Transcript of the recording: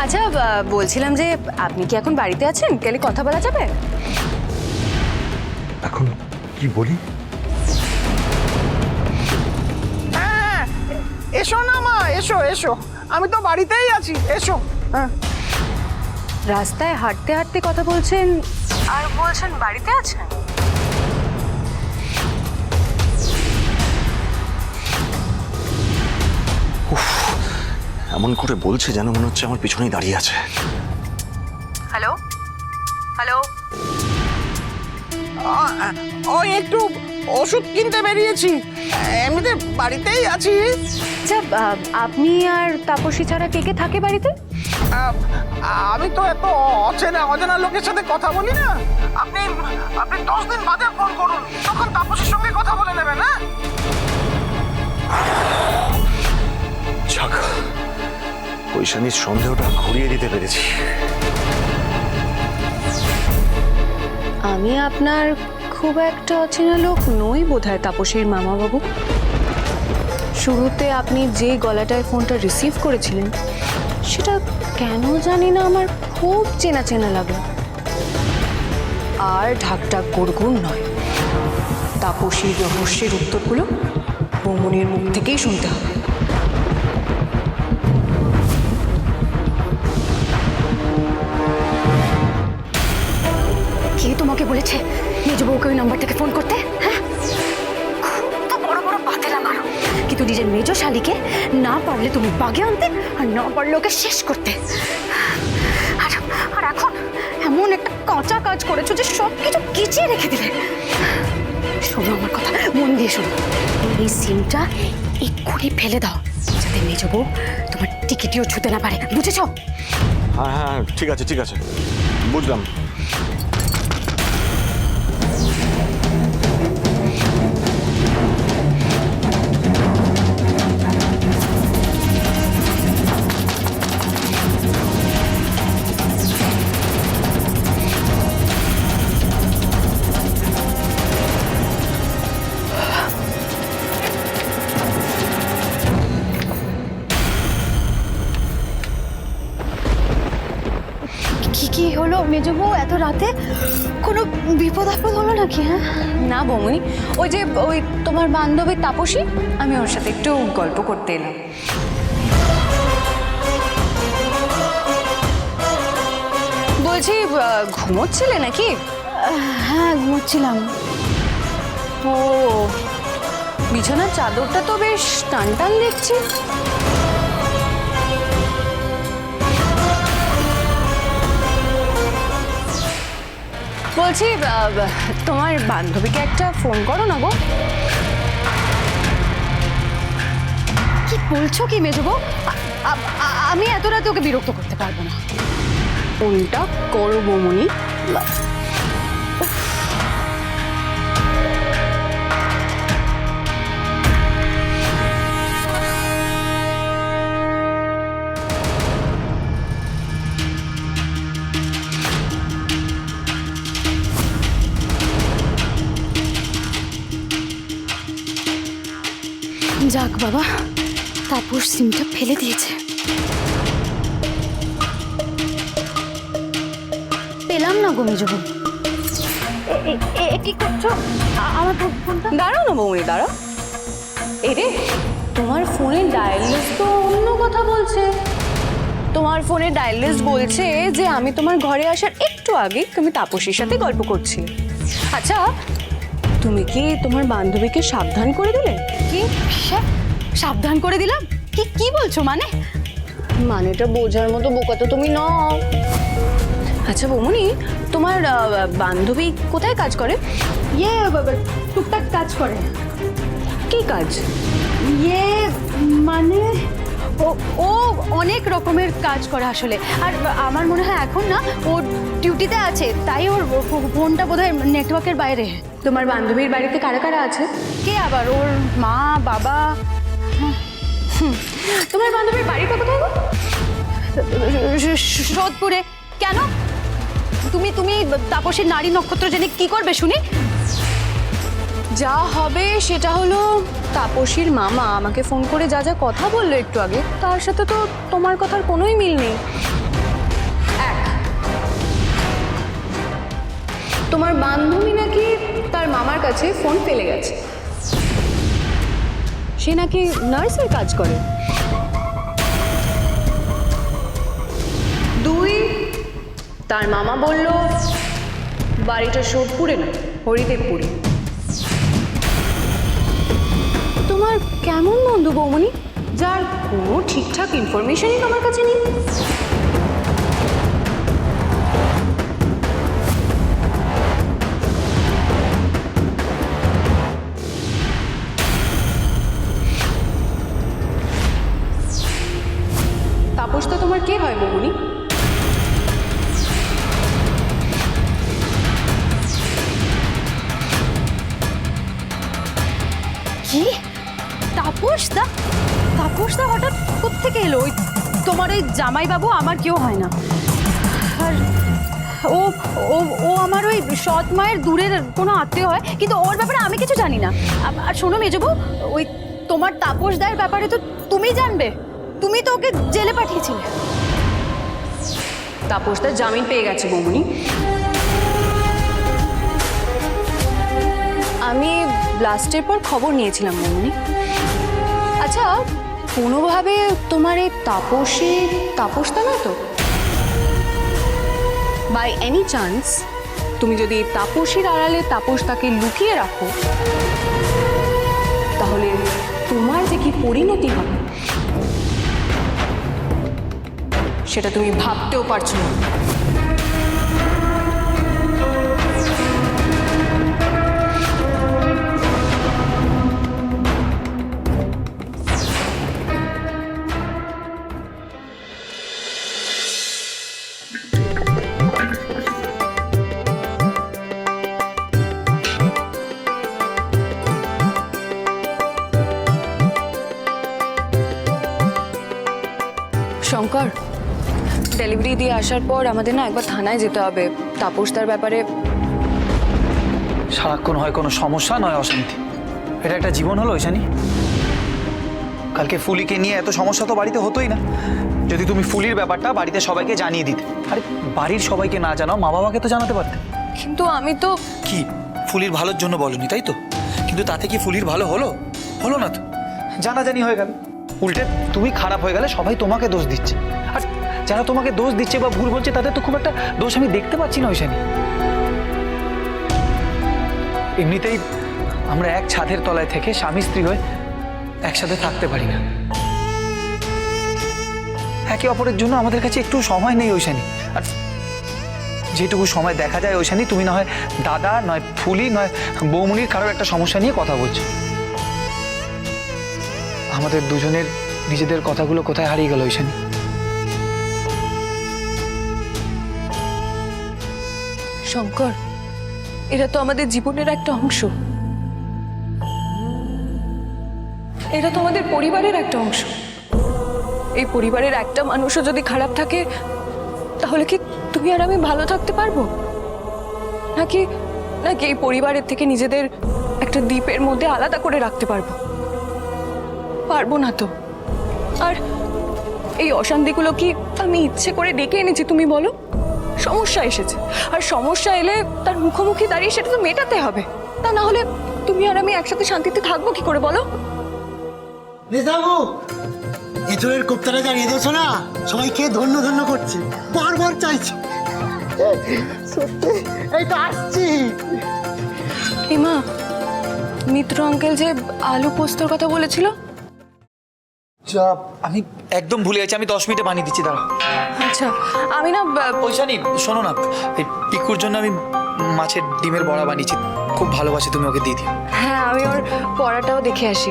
আচ্ছা বলছিলাম যে আপনি কি এখন বাড়িতে আছেন? গেলে কথা বলা যাবে? এখন কি বলি? হ্যাঁ, এসো না মা, এসো এসো, আমি তো বাড়িতেই আছি, এসো। হ্যাঁ, রাস্তায় হাঁটতে হাঁটতে কথা বলছেন আর বলছেন বাড়িতে আছেন? এমন করে বলছে যেন মনে হচ্ছে আমার পিছনেই দাঁড়িয়ে আছে। হ্যালো হ্যালো, ওই একটু ওষুধ কিনতে বেরিয়েছি, এমনিতে বাড়িতেই আছি। আচ্ছা আপনি আর তাপসী ছাড়া কে কে থাকে বাড়িতে? আহ, আমি তো এত অচেনা অজানা লোকের সাথে কথা বলি না। আপনি আপনি 10 দিন বাদে ফোন করুন, তখন তাপসীর সঙ্গে কথা বলে নেবেন। হ্যাঁ, যাক, ঐশানীর সন্দেহটা ঘুরিয়ে দিতে পেরেছি। আমি আপনার খুব একটা অচেনা লোক নই বোধহয় তাপসীর মামা বাবু। শুরুতে আপনি যে গলাটায় ফোনটা রিসিভ করেছিলেন সেটা কেন জানি না আমার খুব চেনা চেনা লাগলো। আর ঢাকঢাক গুড়গুড় নয়, তাপসীর রহস্যের উত্তরগুলো বৌমনির মুখ থেকেই শুনতে হবে। কে তোমাকে বলেছে নিজ বউকে ওই নাম্বার থেকে ফোন করতে? হ্যাঁ, খুব তো বড় বড় বাতেলা মারো, কিন্তু নিজের মেজ শালীকে না পারলে তুমি বাগে আনতে আর না পারলে ওকে শেষ করতে। আর আর এখন এমন একটা কাঁচা কাজ করেছো যে সব কিছু কিচিয়ে রেখে দিলে। শোনো আমার কথা, মন দিয়ে শোনো। এই সিমটা এক্ষুনি ফেলে দাও, যাতে মেজ বউ তোমার টিকিটিও ছুতে না পারে, বুঝেছো? হ্যাঁ হ্যাঁ, ঠিক আছে ঠিক আছে, বুঝলাম। কি কি হলো মেজ বউ এত রাতে? কোনো বিপদ আপদ হলো নাকি? হ্যাঁ না বৌমনি, ওই যে ওই তোমার বান্ধবী তাপসী, আমি ওর সাথে একটু গল্প করতে এলাম। বলছি ঘুমোচ্ছিলে নাকি? হ্যাঁ ঘুমোচ্ছিলাম। ও, বিছানার চাদরটা তো বেশ টান টান দেখছি। বলছি তোমার বান্ধবীকে একটা ফোন করো না গো। কি বলছো কি মেজবো? আমি এত রাতে ওকে বিরক্ত করতে পারবো না। ফোনটা করো বৌমনি। যাক বাবা, তাপস সিমটা ফেলে দিয়েছে। পেলাম না গো মেজবু। কি করছো? আমার ফোনটা দাঁড়াও না বৌমনি, দাঁড়াও। এই রে, তোমার ফোনের ডায়াল লিস্ট তো অন্য কথা বলছে। তোমার ফোনের ডায়াল লিস্ট বলছে যে আমি তোমার ঘরে আসার একটু আগে তুমি তাপসীর সাথে গল্প করছিলে। আচ্ছা, তুমি কি তোমার বান্ধবীকে সাবধান করে দিলে? কি সাবধান করে দিলাম? কি কি বলছো? মানেটা বোঝার মতো বোকা তো তুমি নও। আচ্ছা বৌমনি, তোমার বান্ধবী কোথায় কাজ করে? টুকটাক কাজ করে। কি কাজ? মানে ও অনেক রকমের কাজ করে আসলে। আর আমার মনে হয় এখন না ও ডিউটিতে আছে, তাই ওর ফোনটা বোধহয় নেটওয়ার্কের বাইরে। তোমার বান্ধবীর বাড়িতে কারা কারা আছে? কে আবার? ওর মা, বাবা। তোমার বান্ধবীর বাড়িটা কোথায় গো? সোদপুরে। কেন? তুমি তুমি তাপসীর নারী নক্ষত্র জেনে কি করবে শুনি? যা হবে সেটা হলো, তাপসীর মামা আমাকে ফোন করে যা যা কথা বললো একটু আগে, তার সাথে তো তোমার কথার কোনোই মিল নেই। কাছে ফোন ফেলে গেছে। সে নাকি নার্সের কাজ করে। 2, তার মামা বলল বাড়িটা সোদপুরে না, হরিদেবপুরে। তোমার কেমন বন্ধু বৌমনি, যার কোনো ঠিকঠাক ইনফরমেশনই তোমার কাছে নেই? তাপস তো তোমার কে হয় বৌমনি? কি তাপস দা? তাপস দা হঠাৎ কোত্থেকে এলো? ওই তোমার ওই জামাইবাবু আমার কেউ হয় না। আর ও ও ও আমার ওই সৎ মায়ের দূরের কোনো আত্মীয় হয়, কিন্তু ওর ব্যাপারে আমি কিছু জানি না। আর শোনো মেজবু, ওই তোমার তাপস দায়ের ব্যাপারে তো তুমি জানবে, তুমি তো ওকে জেলে পাঠিয়েছিলে। তাপসদার জামিন পেয়ে গেছে বৌমনি। আমি ব্লাস্টের পর খবর নিয়েছিলাম বৌমনি। আচ্ছা, কোনোভাবে তোমার এই তাপসদা না তো? বাই এনি চান্স তুমি যদি তাপসীর আড়ালে তাপসদাকে লুকিয়ে রাখো, তাহলে তোমার যে কি পরিণতি হবে সেটা তুমি ভাবতেও পারছো না। শঙ্কর, ডেলিভারি দিয়ে আসার পর আমাদের না একবার থানায় যেতে হবে তাপসদার ব্যাপারে। সারাক্ষণ হয় কোনো সমস্যা নয় অশান্তি, এটা একটা জীবন হলো ঐশানি? কালকে ফুলিকে নিয়ে এত সমস্যা তো বাড়িতে হতোই না যদি তুমি ফুলির ব্যাপারটা বাড়িতে সবাইকে জানিয়ে দিতে। আরে বাড়ির সবাইকে না জানাও, মা বাবাকে তো জানাতে পারতে। কিন্তু আমি তো কি ফুলির ভালোর জন্য বলনি তাই তো? কিন্তু তাতে কি ফুলির ভালো হলো? হলো না তো, জানাজানি হয়ে গেল। উল্টে তুমি খারাপ হয়ে গেলে সবাই তোমাকে দোষ দিচ্ছে, আর যারা তোমাকে দোষ দিচ্ছে বা ভুল বলছে তাদের তো খুব একটা দোষ আমি দেখতে পাচ্ছি না ঐশানি। এমনিতেই আমরা এক ছাদের তলায় থেকে স্বামী স্ত্রী হয়ে একসাথে থাকতে পারি না, একে অপরের জন্য আমাদের কাছে একটু সময় নেই ঐশানি। আর যেটুকু সময় দেখা যায় ঐশানি, তুমি না হয় দাদা, নয় ফুলি, নয় বৌমনির কারোর একটা সমস্যা নিয়ে কথা বলছো। আমাদের দুজনের নিজেদের কথাগুলো কোথায় হারিয়ে গেল ঐশানি? শঙ্কর, এটা তো আমাদের জীবনের একটা অংশ, এটা তো আমাদের পরিবারের একটা অংশ। এই পরিবারের একটা মানুষও যদি খারাপ থাকে, তাহলে কি তুমি আর আমি ভালো থাকতে পারবো? নাকি নাকি এই পরিবারের থেকে নিজেদের একটা দ্বীপের মধ্যে আলাদা করে রাখতে পারবো? পারবো না তো। আর এই অশান্তিগুলো কি আমি ইচ্ছে করে ডেকে এনেছি তুমি বলো? সমস্যা এসেছে, আর সমস্যা এলে তার মুখোমুখি দাঁড়িয়ে সেটা তো মেটাতে হবে। তা না হলে তুমি আর আমি একসাথে শান্তিতে থাকবো কি করে বলো? বাবু, এঁচড়ের কোপ্তাটা জানিয়ে দিয়েছো না, সবাইকে ধন্য ধন্য করছে, বারবার চাইছে। সত্যি এই তো আসছি। হিমা, মিত্র আঙ্কেল যে আলু পোস্তর কথা বলেছিল, আমি একদম ভুলে গেছি, আমি 10 মিনিটে বানিয়ে দিচ্ছি, দাঁড়াও। আচ্ছা আমি না ঐশানি শোনো না, এই পিকুর জন্য আমি মাছের ডিমের বড়া বানিয়েছি, খুব ভালোবাসি, তুমি ওকে দিয়ে দিও। হ্যাঁ, আমি ওর পড়াটাও দেখে আসি।